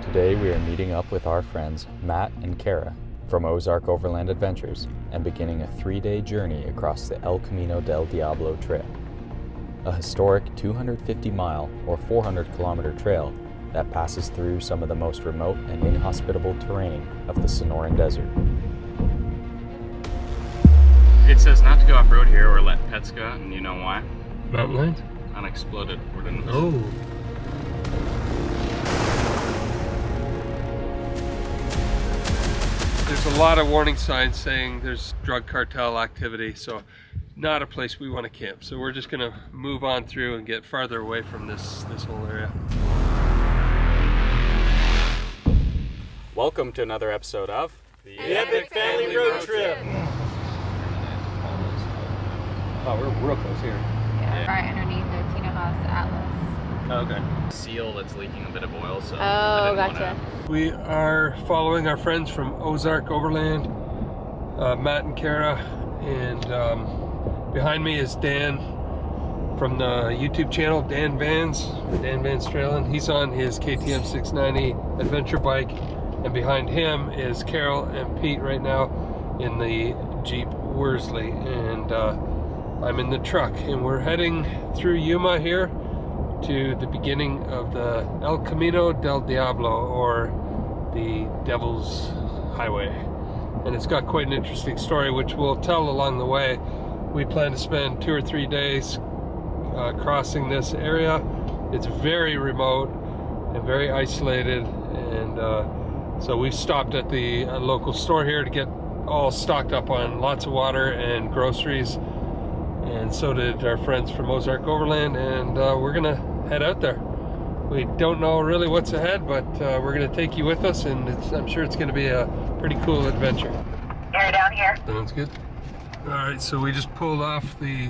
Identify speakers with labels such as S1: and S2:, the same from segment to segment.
S1: Today we are meeting up with our friends Matt and Cara from Ozark Overland Adventures and beginning a 3-day journey across the El Camino del Diablo Trail, a historic 250-mile or 400-kilometer trail that passes through some of the most remote and inhospitable terrain of the Sonoran Desert.
S2: It says not to go off-road here or let pets go, and you know why?
S3: Mountain lions?
S2: Unexploded ordnance.
S3: Oh. There's a lot of warning signs saying there's drug cartel activity, so not a place we want to camp. So we're just going to move on through and get farther away from this whole area.
S2: Welcome to another episode of
S4: The Epic Family Road Trip.
S3: Oh, we're real close here.
S4: Yeah, right underneath the Atlas.
S3: Oh, okay.
S2: Seal that's leaking a bit of oil, so
S4: Oh, gotcha.
S3: We are following our friends from Ozark Overland, Matt and Cara, and behind me is Dan from the YouTube channel, Dan Vans Trailin'. He's on his KTM 690 adventure bike, and behind him is Carol and Pete right now in the Jeep Worsley, and I'm in the truck, and we're heading through Yuma here to the beginning of the El Camino del Diablo, or the Devil's Highway. And it's got quite an interesting story, which we'll tell along the way. We plan to spend 2 or 3 days crossing this area. It's very remote and very isolated, and so we've stopped at the local store here to get all stocked up on lots of water and groceries, and so did our friends from Ozark Overland, and we're gonna head out there. We don't know really what's ahead, but we're gonna take you with us, and I'm sure it's gonna be a pretty cool adventure.
S4: Air down here.
S3: Sounds good. All right, so we just pulled off the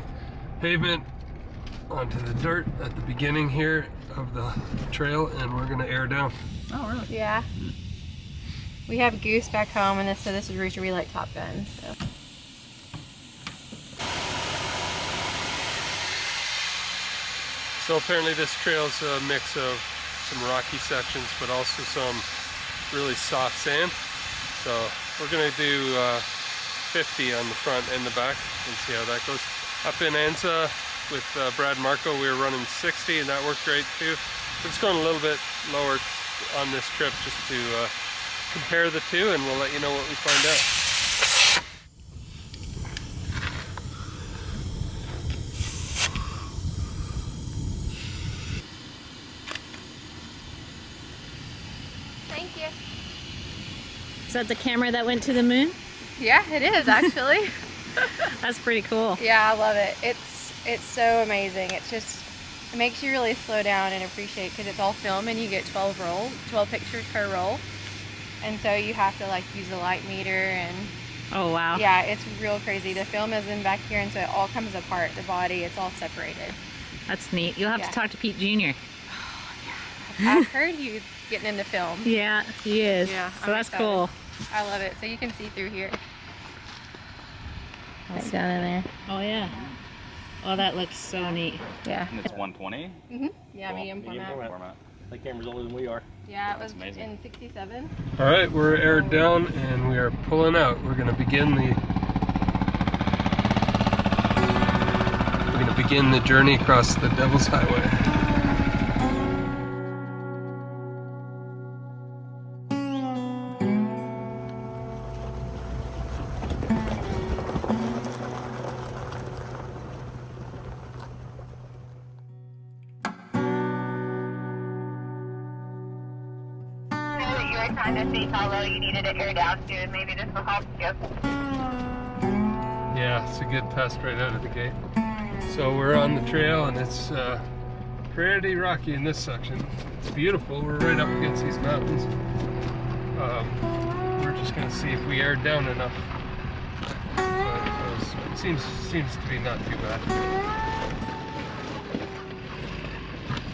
S3: pavement onto the dirt at the beginning here of the trail, and we're gonna air down.
S2: Oh, really?
S4: Yeah. We have Goose back home, and so this is Rooster. We like Top Gun. So.
S3: So apparently this trail's a mix of some rocky sections, but also some really soft sand. So we're gonna do 50 on the front and the back and see how that goes. Up in Anza with Brad Marco, we were running 60, and that worked great too. We're just going a little bit lower on this trip just to compare the two, and we'll let you know what we find out.
S4: Thank you.
S5: Is that the camera that went to the moon?
S4: Yeah, it is actually.
S5: That's pretty cool.
S4: Yeah, I love it. It's so amazing. It makes you really slow down and appreciate, because it's all film and you get 12 pictures per roll. And so you have to like use a light meter, and
S5: Oh, wow.
S4: yeah, it's real crazy. The film is in back here, and so it all comes apart. The body, it's all separated.
S5: That's neat. You'll have
S4: Yeah.
S5: to talk to Pete Jr.
S4: I've heard he's getting into film.
S5: Yeah, he is.
S4: Yeah,
S5: So
S4: I'm
S5: that's
S4: excited.
S5: cool.
S4: I love it. So you can see through here.
S5: Right down in there. Oh, yeah. Oh, that looks so neat.
S4: Yeah.
S2: And it's 120?
S4: Yeah,
S2: Cool.
S4: medium format.
S2: format.
S6: That camera's older than we are.
S4: Yeah, it was
S2: amazing.
S4: in 67.
S3: All right, we're aired down and we are pulling out. We're gonna begin the journey across the Devil's Highway.
S7: You were trying to see how low you needed to air down to, and maybe this will help you.
S3: Yeah, it's a good test right out of the gate. So we're on the trail, and it's pretty rocky in this section. It's beautiful. We're right up against these mountains. We're just going to see if we aired down enough. It seems to be not too bad.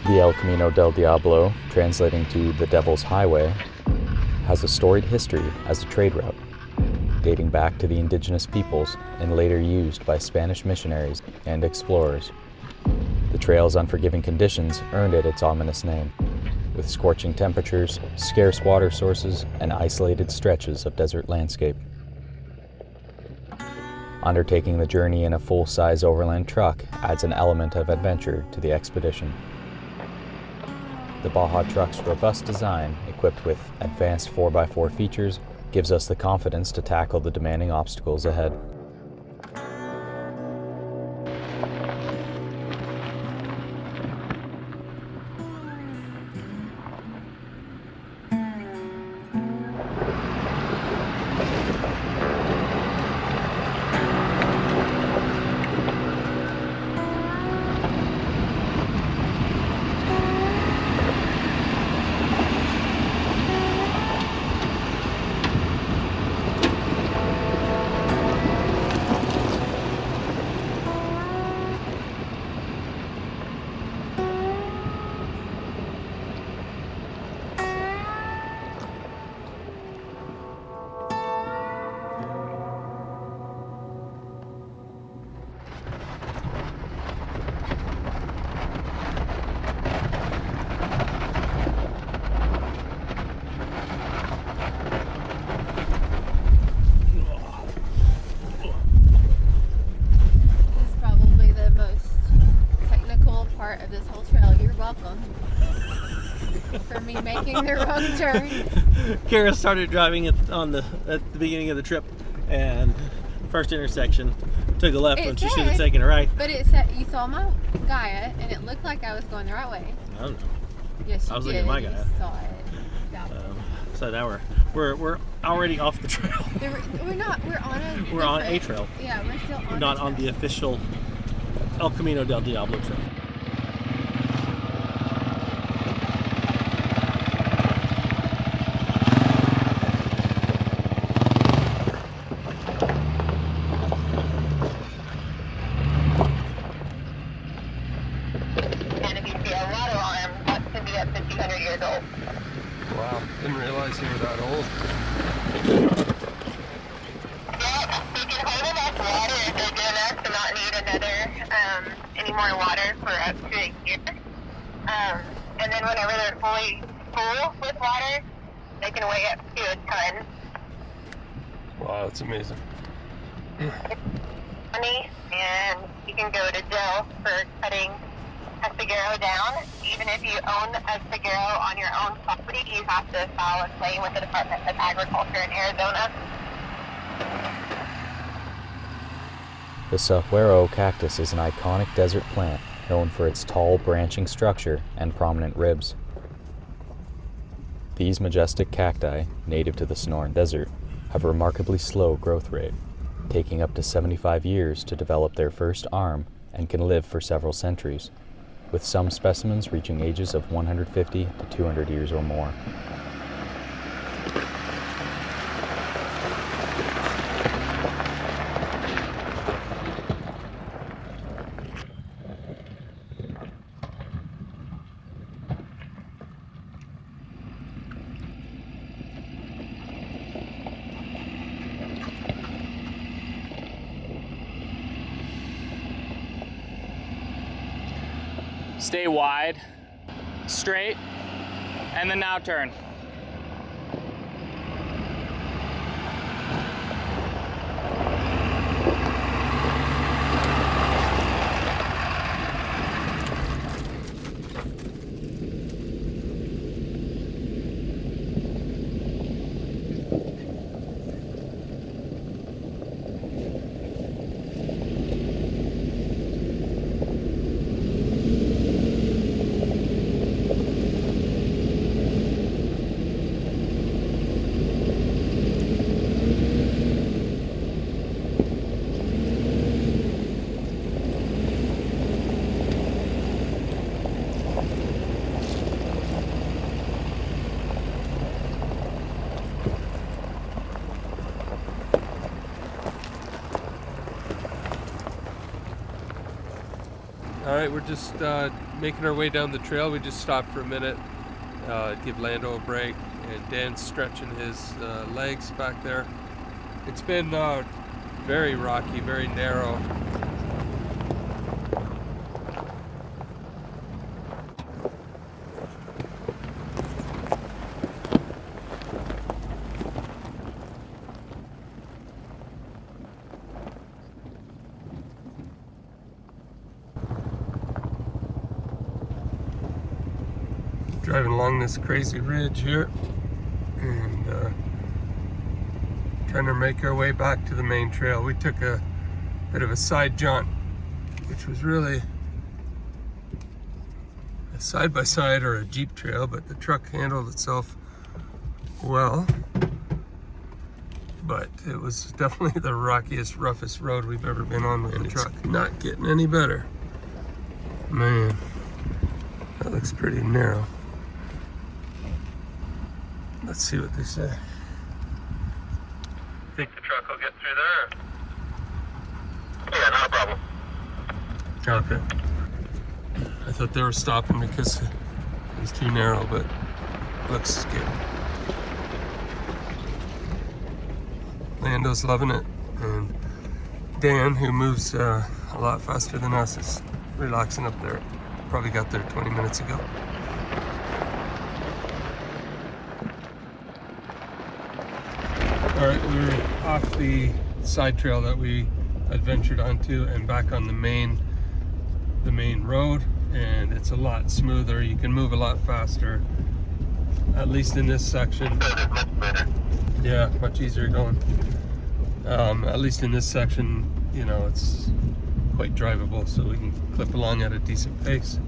S1: The El Camino del Diablo, translating to the Devil's Highway, has a storied history as a trade route, dating back to the indigenous peoples and later used by Spanish missionaries and explorers. The trail's unforgiving conditions earned it its ominous name. with scorching temperatures, scarce water sources, and isolated stretches of desert landscape. Undertaking the journey in a full-size overland truck adds an element of adventure to the expedition. The Baja truck's robust design, equipped with advanced 4x4 features, gives us the confidence to tackle the demanding obstacles ahead.
S4: Of this whole trail. You're welcome for me making the wrong turn.
S6: Cara started driving at the beginning of the trip, and first intersection took a left when she should have taken a right.
S4: But it said you saw my Gaia, and it looked like I was going the right way.
S6: I don't know.
S4: Yes, you
S6: I was
S4: did.
S6: looking at my Gaia.
S4: You saw it. Stop.
S6: So now we're already off the trail.
S4: We're not.
S6: We're on a trail.
S4: Yeah, we're still on.
S6: Not on the official El Camino del Diablo Trail.
S3: Wow, didn't realize you were that old.
S7: You can hold enough water if they're good enough to not need any more water for up to a year. And then whenever they're fully full with water, they can weigh up to a ton.
S3: Wow, that's amazing.
S7: Money, and you can go to jail for cutting a saguaro down. Even if you own a saguaro on your own property, you have to file a claim with the Department of Agriculture in Arizona.
S1: The saguaro cactus is an iconic desert plant known for its tall branching structure and prominent ribs. These majestic cacti, native to the Sonoran Desert, have a remarkably slow growth rate, taking up to 75 years to develop their first arm and can live for several centuries, with some specimens reaching ages of 150 to 200 years or more.
S2: Stay wide, straight, and then now turn.
S3: All right, we're just making our way down the trail. We just stopped for a minute, give Lando a break, and Dan's stretching his legs back there. It's been very rocky, very narrow. Driving along this crazy ridge here and trying to make our way back to the main trail. We took a bit of a side jaunt, which was really a side-by-side or a Jeep trail, but the truck handled itself well. But it was definitely the rockiest, roughest road we've ever been on with the truck. Not getting any better. Man, that looks pretty narrow. Let's see what they say. Think the truck will get through there?
S7: Yeah, not a problem.
S3: Okay. I thought they were stopping because it was too narrow, but looks good. Lando's loving it, and Dan, who moves a lot faster than us, is relaxing up there. Probably got there 20 minutes ago. All right, we're off the side trail that we adventured onto and back on the main road, and it's a lot smoother. You can move a lot faster, at least in this section.
S7: Much better.
S3: Yeah, much easier going. At least in this section, you know, it's quite drivable, so we can clip along at a decent pace.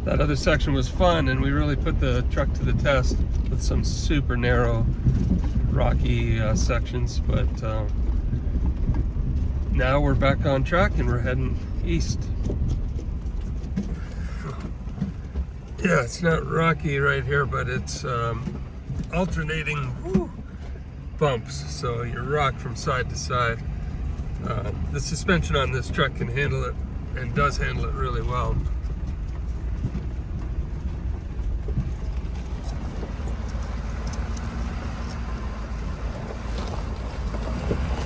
S3: That other section was fun, and we really put the truck to the test with some super narrow, rocky sections, but now we're back on track and we're heading east. Yeah, it's not rocky right here, but it's alternating bumps, so you rock from side to side. The suspension on this truck can handle it, and does handle it really well.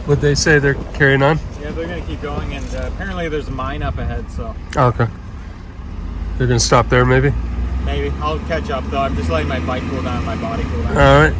S3: Would they say they're carrying on?
S2: Yeah, they're gonna keep going, and apparently there's a mine up ahead, so
S3: Oh, okay. They're gonna stop there, maybe?
S2: maybe I'll catch up though. I'm just letting my bike cool down, my body cool down.
S3: All right.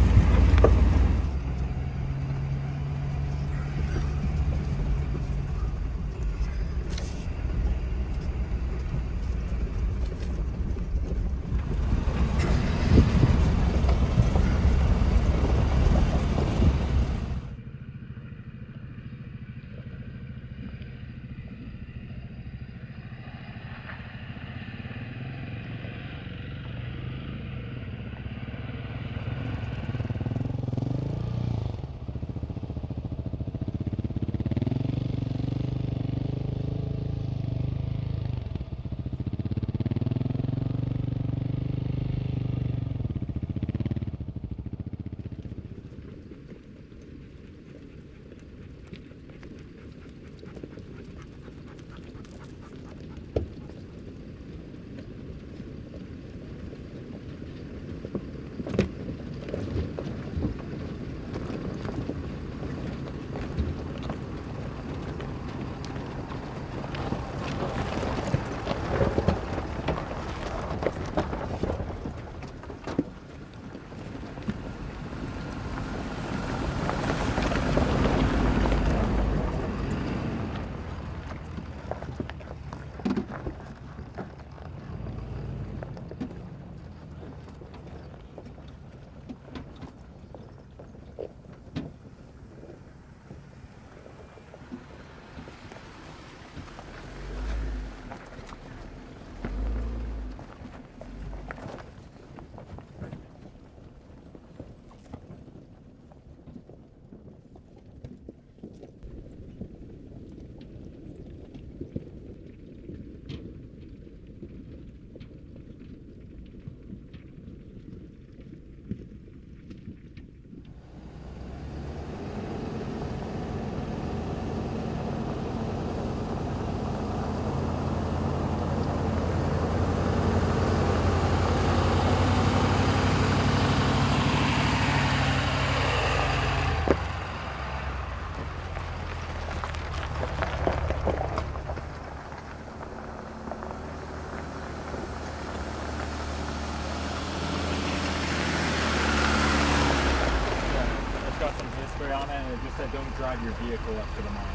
S2: said don't drive your vehicle up to the mine.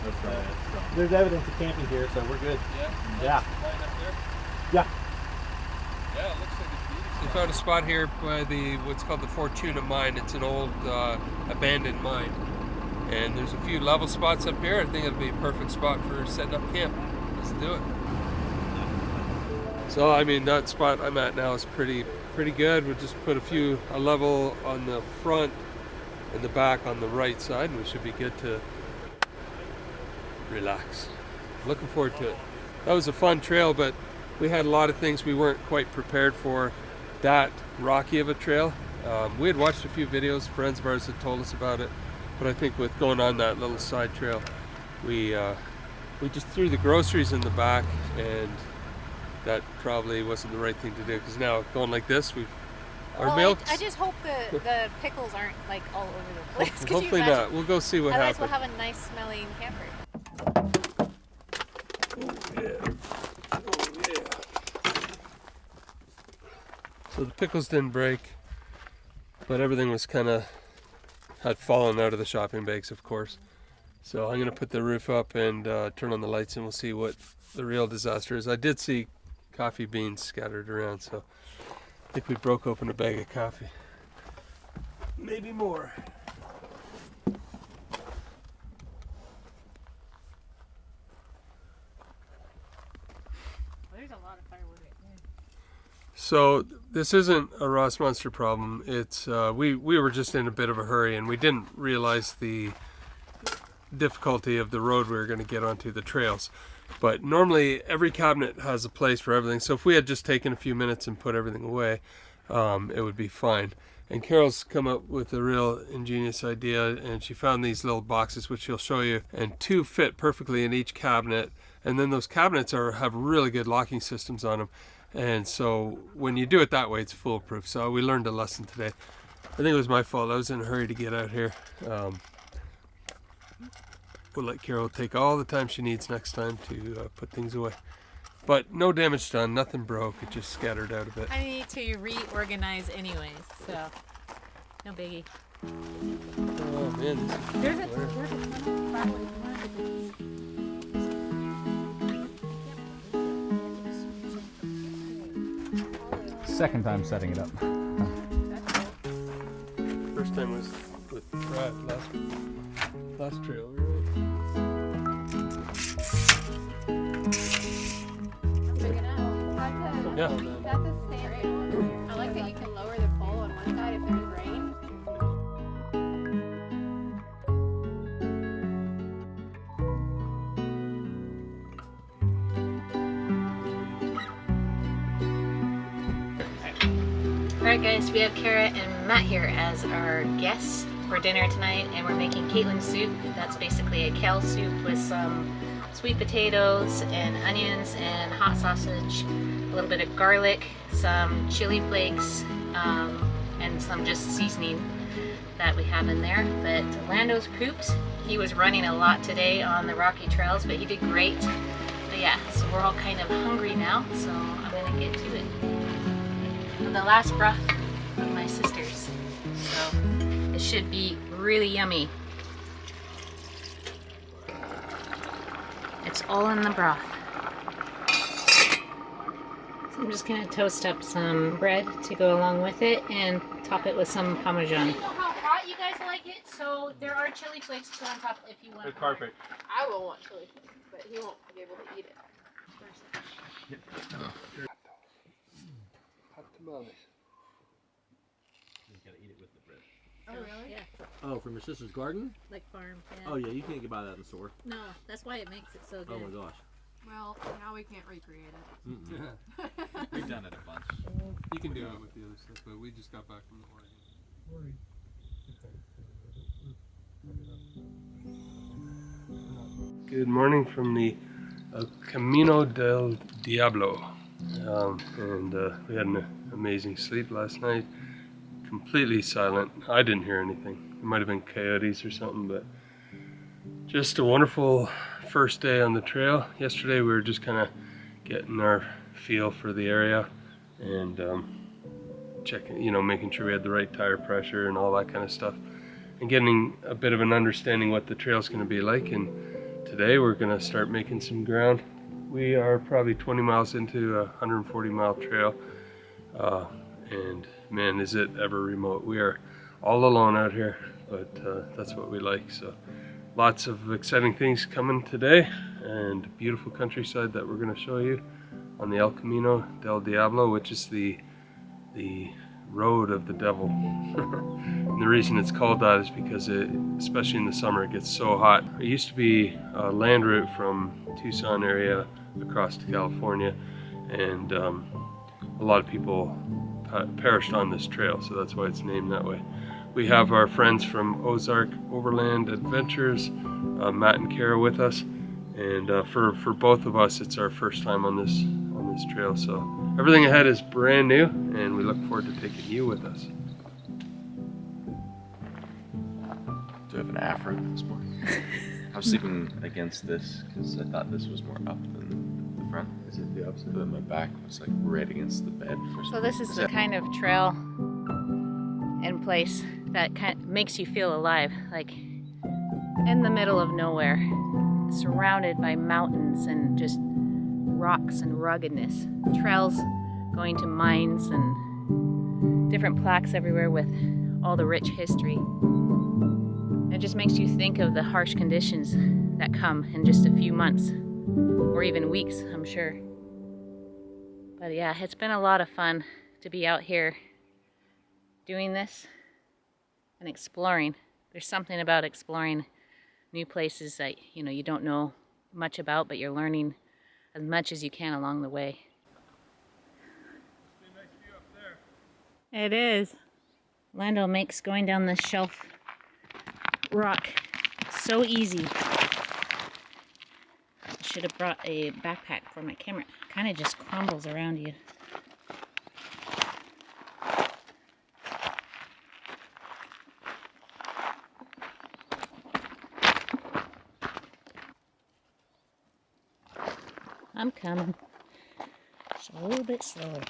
S2: That's right. So.
S6: There's evidence of camping here, so we're good.
S3: Yeah?
S6: Yeah.
S3: Mine up there?
S6: Yeah.
S3: Yeah, it looks like it's beautiful. We found a spot here by what's called the Fortuna mine. It's an old abandoned mine. And there's a few level spots up here. I think it'll be a perfect spot for setting up camp. Let's do it. So I mean, that spot I'm at now is pretty good. We'll just put a level on the front and the back on the right side, and we should be good to relax. Looking forward to it. That was a fun trail, but we had a lot of things we weren't quite prepared for that rocky of a trail. We had watched a few videos, friends of ours had told us about it, but I think with going on that little side trail, we just threw the groceries in the back, and that probably wasn't the right thing to do, because now going like this, our milk.
S5: I just hope the pickles aren't like all over the place.
S3: Hopefully not. We'll go see what happens.
S5: Otherwise we'll have a nice smelling camper.
S3: Oh yeah. Oh yeah. So the pickles didn't break, but everything was had fallen out of the shopping bags, of course. So I'm gonna put the roof up and turn on the lights, and we'll see what the real disaster is. I did see coffee beans scattered around, so I think we broke open a bag of coffee. Maybe more.
S5: There's a lot of firewood right there.
S3: So this isn't a Ross Monster problem. It's we were just in a bit of a hurry, and we didn't realize the difficulty of the road we were going to get onto the trails. But normally every cabinet has a place for everything, so if we had just taken a few minutes and put everything away, it would be fine. And Carol's come up with a real ingenious idea, and she found these little boxes, which she'll show you, and 2 fit perfectly in each cabinet. And then those cabinets have really good locking systems on them, and so when you do it that way, it's foolproof. So we learned a lesson today. I think it was my fault. I was in a hurry to get out here. We'll let Carol take all the time she needs next time to put things away. But no damage done, nothing broke, it just scattered out a bit.
S5: I need to reorganize anyways, so no biggie.
S3: Oh man,
S5: There's a ton of firewood.
S1: Second time setting it up.
S3: first time was with Brad last trail, right? Yeah.
S4: That's a stand. I like that you can lower the pole on one side if there's rain.
S5: Alright guys, we have Cara and Matt here as our guests for dinner tonight, and we're making Caitlin soup. That's basically a kale soup with some sweet potatoes and onions and hot sausage, a little bit of garlic, some chili flakes, and some just seasoning that we have in there. But Lando's pooped. He was running a lot today on the rocky trails, but he did great. But yeah, so we're all kind of hungry now, so I'm gonna get to it. The last broth of my sister's, so it should be really yummy. It's all in the broth. So I'm just gonna toast up some bread to go along with it and top it with some Parmesan. I don't know how hot you guys like it, so there are chili flakes to go on top if you want.
S3: The carpet.
S4: I will want chili flakes, but he won't be able to eat it.
S3: Hot tamales.
S6: You gotta eat it with the bread.
S5: Oh really? Yeah.
S6: Oh, from your sister's garden?
S5: Like farm. Yeah.
S6: Oh yeah, you can't get buy that in the store.
S5: No, that's why it makes it so good.
S6: Oh my gosh.
S4: Well, now we can't recreate it.
S1: We've done it a bunch.
S3: You can do it with the other stuff, but we just got back from the Oregon. Good morning from the Camino del Diablo. And we had an amazing sleep last night. Completely silent. I didn't hear anything. It might have been coyotes or something, but just a wonderful first day on the trail. Yesterday we were just kind of getting our feel for the area and checking, making sure we had the right tire pressure and all that kind of stuff, and getting a bit of an understanding what the trail's going to be like. And today we're going to start making some ground. We are probably 20 miles into a 140-mile trail, and man, is it ever remote. We are all alone out here, but that's what we like. So lots of exciting things coming today, and beautiful countryside that we're going to show you on the El Camino del Diablo, which is the road of the devil. And the reason it's called that is because especially in the summer, it gets so hot. It used to be a land route from Tucson area across to California, and a lot of people perished on this trail, so that's why it's named that way. We have our friends from Ozark Overland Adventures, Matt and Cara, with us, and for both of us, it's our first time on this trail. So everything ahead is brand new, and we look forward to taking you with us.
S8: Do I have an afro this morning? I was sleeping against this because I thought this was more up than the front. Is it the opposite? But then my back was like right against the bed.
S5: So this is the kind of trail and place that makes you feel alive, like in the middle of nowhere, surrounded by mountains and just rocks and ruggedness. Trails going to mines and different plaques everywhere with all the rich history. It just makes you think of the harsh conditions that come in just a few months, or even weeks, I'm sure. But yeah, it's been a lot of fun to be out here doing this and exploring. There's something about exploring new places that you don't know much about, but you're learning as much as you can along the way.
S3: It's a nice view up there.
S5: It is. Lando makes going down this shelf rock so easy. I should have brought a backpack for my camera. It kind of just crumbles around you. I'm coming. Just a little bit slower.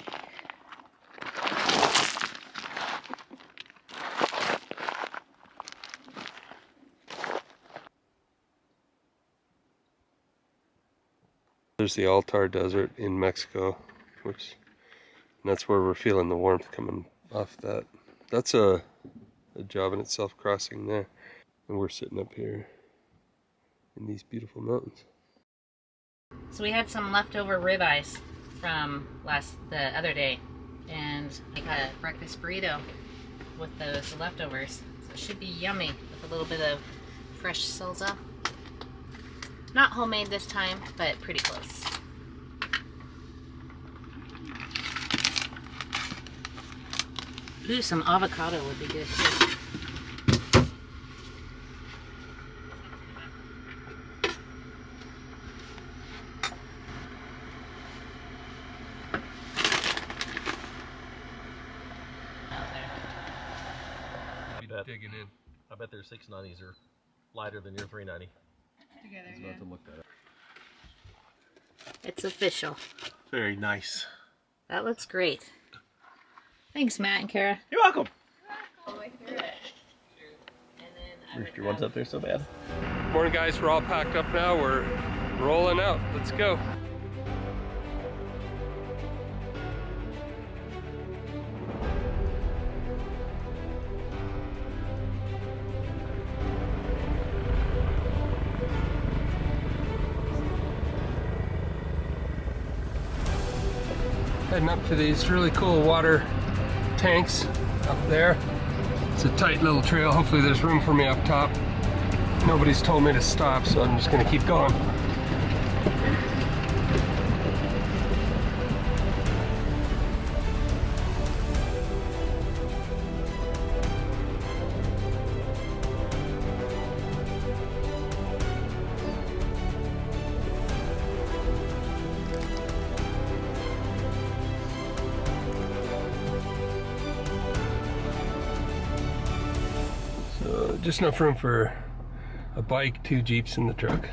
S3: There's the Altar Desert in Mexico, that's where we're feeling the warmth coming off that. That's a job in itself, crossing there. And we're sitting up here in these beautiful mountains.
S5: So we had some leftover ribeyes from the other day, and I got a breakfast burrito with those leftovers. So it should be yummy with a little bit of fresh salsa. Not homemade this time, but pretty close. Ooh, some avocado would be good too.
S3: Digging in.
S6: I bet their 690s are lighter than your 390.
S4: Together,
S6: I was about to look that up.
S5: It's official.
S6: Very nice.
S5: That looks great. Thanks, Matt and Cara.
S6: You're welcome.
S5: And then
S6: Rooster one's up there so bad.
S3: Morning, guys. We're all packed up now. We're rolling out. Let's go. Heading up to these really cool water tanks up there. It's a tight little trail. Hopefully there's room for me up top. Nobody's told me to stop, so I'm just gonna keep going. Just enough room for a bike, 2 Jeeps, and the truck.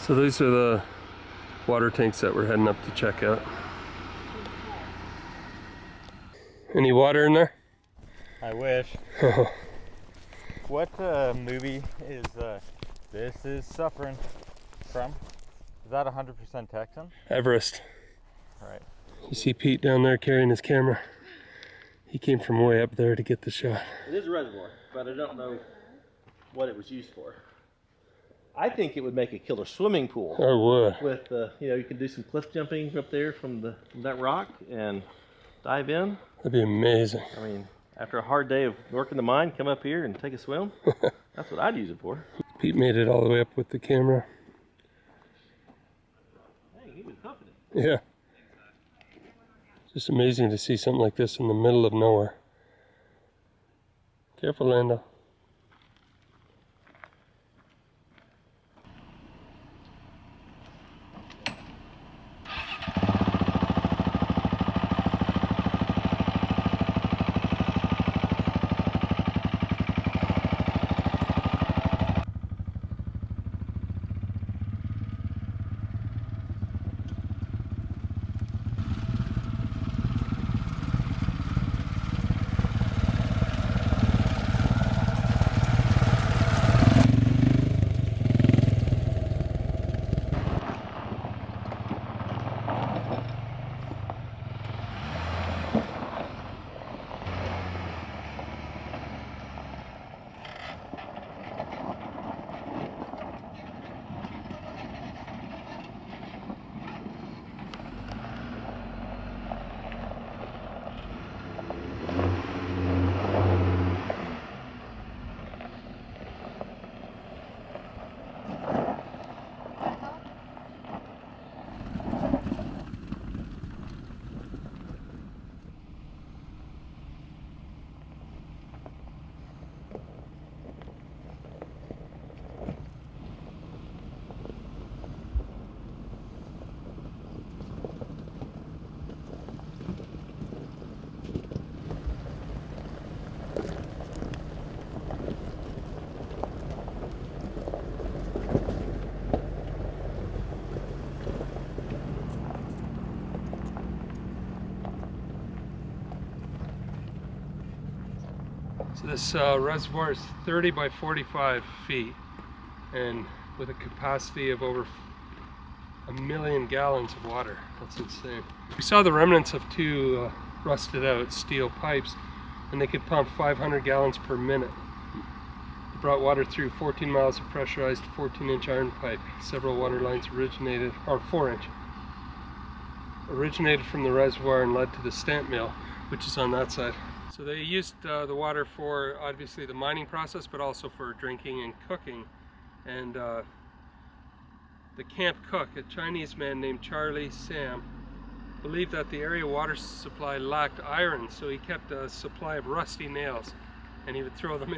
S3: So these are the water tanks that we're heading up to check out. Any water in there?
S6: I wish.
S9: What movie is This Is Suffering from? Is that 100% Texan?
S3: Everest.
S9: Right.
S3: You see Pete down there carrying his camera. He came from way up there to get the shot.
S6: It is a reservoir, but I don't know what it was used for. I think it would make a killer swimming pool.
S3: I would.
S6: With, you know, you can do some cliff jumping up there from that rock and dive in.
S3: That'd be amazing.
S6: I mean, after a hard day of working the mine, come up here and take a swim. That's what I'd use it for.
S3: Pete made it all the way up with the camera.
S6: Hey, he was confident.
S3: Yeah. Just amazing to see something like this in the middle of nowhere. Careful, Lando. So this reservoir is 30 by 45 feet and with a capacity of over 1 million gallons of water. That's insane. We saw the remnants of two rusted out steel pipes, and they could pump 500 gallons per minute. It brought water through 14 miles of pressurized 14-inch iron pipe. Several water lines originated, or 4-inch, originated from the reservoir and led to the stamp mill, which is on that side. So they used the water for obviously the mining process, but also for drinking and cooking. And the camp cook, a Chinese man named Charlie Sam, believed that the area water supply lacked iron, so he kept a supply of rusty nails, and he would throw them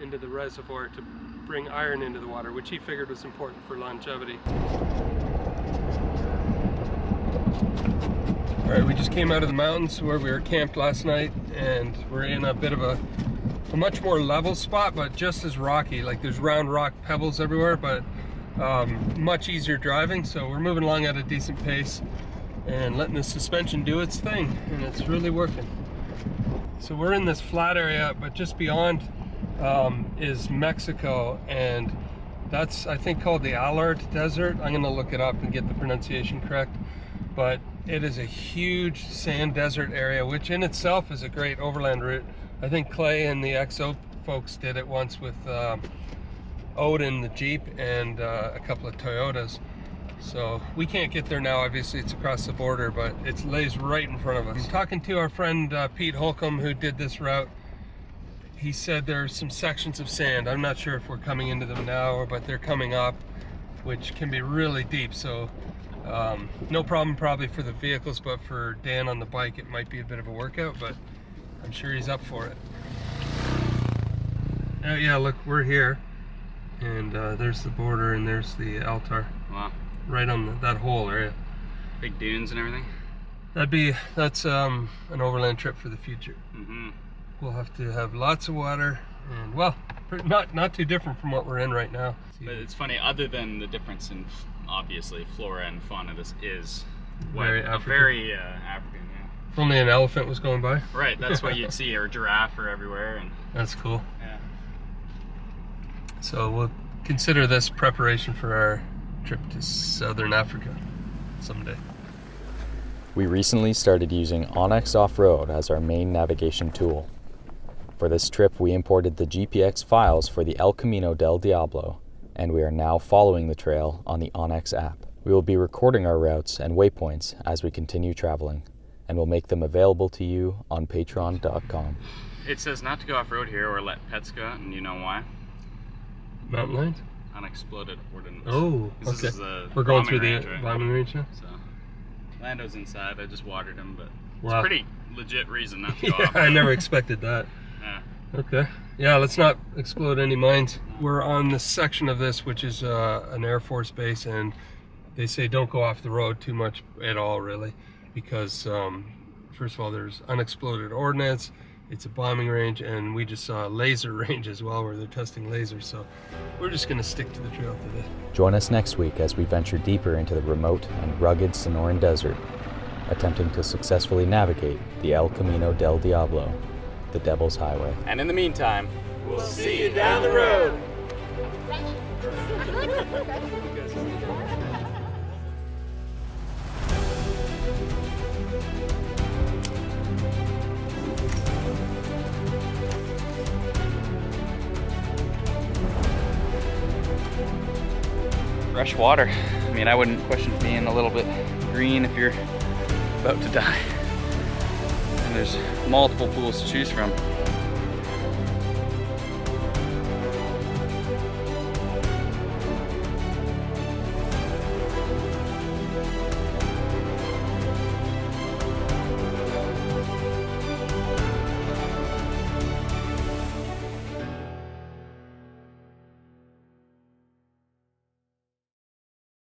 S3: into the reservoir to bring iron into the water, which he figured was important for longevity. Alright, we just came out of the mountains where we were camped last night, and we're in a bit of a much more level spot, but just as rocky. Like there's round rock pebbles everywhere, but much easier driving, so we're moving along at a decent pace and letting the suspension do its thing, and it's really working. So we're in this flat area, but just beyond is Mexico, and that's I think called the Allard Desert. I'm gonna look it up and get the pronunciation correct, but it is a huge sand desert area, which in itself is a great overland route. I think Clay and the XO folks did it once with Odin, the Jeep, and a couple of Toyotas. So we can't get there now, obviously it's across the border, but it lays right in front of us. I'm talking to our friend Pete Holcomb, who did this route. He said there are some sections of sand. I'm not sure if we're coming into them now, but they're coming up, which can be really deep. So no problem probably for the vehicles, but for Dan on the bike it might be a bit of a workout, but I'm sure he's up for it. Yeah, look, we're here, and there's the border, and there's the altar.
S2: Wow.
S3: Right on that whole area.
S2: Big dunes and everything?
S3: That's an overland trip for the future.
S2: Mm-hmm.
S3: We'll have to have lots of water, and well, not too different from what we're in right now.
S2: But it's funny, other than the difference in obviously flora and fauna, this is
S3: very
S2: African, yeah.
S3: If only an elephant was going by.
S2: Right, that's what you'd see, or a giraffe or everywhere. And
S3: that's cool.
S2: Yeah.
S3: So we'll consider this preparation for our trip to Southern Africa someday.
S1: We recently started using Onyx Off-Road as our main navigation tool. For this trip, we imported the GPX files for the El Camino del Diablo, and we are now following the trail on the Onyx app. We will be recording our routes and waypoints as we continue traveling, and will make them available to you on patreon.com.
S2: It says not to go off-road here or let pets go out, and you know why?
S3: Mountain lions?
S2: Unexploded ordnance.
S3: Oh, okay.
S2: This is a
S3: We're going through
S2: range,
S3: the
S2: right?
S3: bombing range now?
S2: So, Lando's inside. I just watered him, but
S3: Wow.
S2: it's a pretty legit reason not to go
S3: Yeah,
S2: off.
S3: I never expected that.
S2: Yeah.
S3: Okay. Yeah, let's not explode any mines. We're on the section of this which is an Air Force base, and they say don't go off the road too much at all, really, because first of all, there's unexploded ordnance, it's a bombing range, and we just saw a laser range as well where they're testing lasers, so we're just going to stick to the trail today.
S1: Join us next week as we venture deeper into the remote and rugged Sonoran Desert, attempting to successfully navigate the El Camino del Diablo, the Devil's Highway.
S2: And in the meantime,
S3: We'll see you down the road.
S2: fresh water. I mean, I wouldn't question being a little bit green if you're about to die. And there's multiple pools to choose from.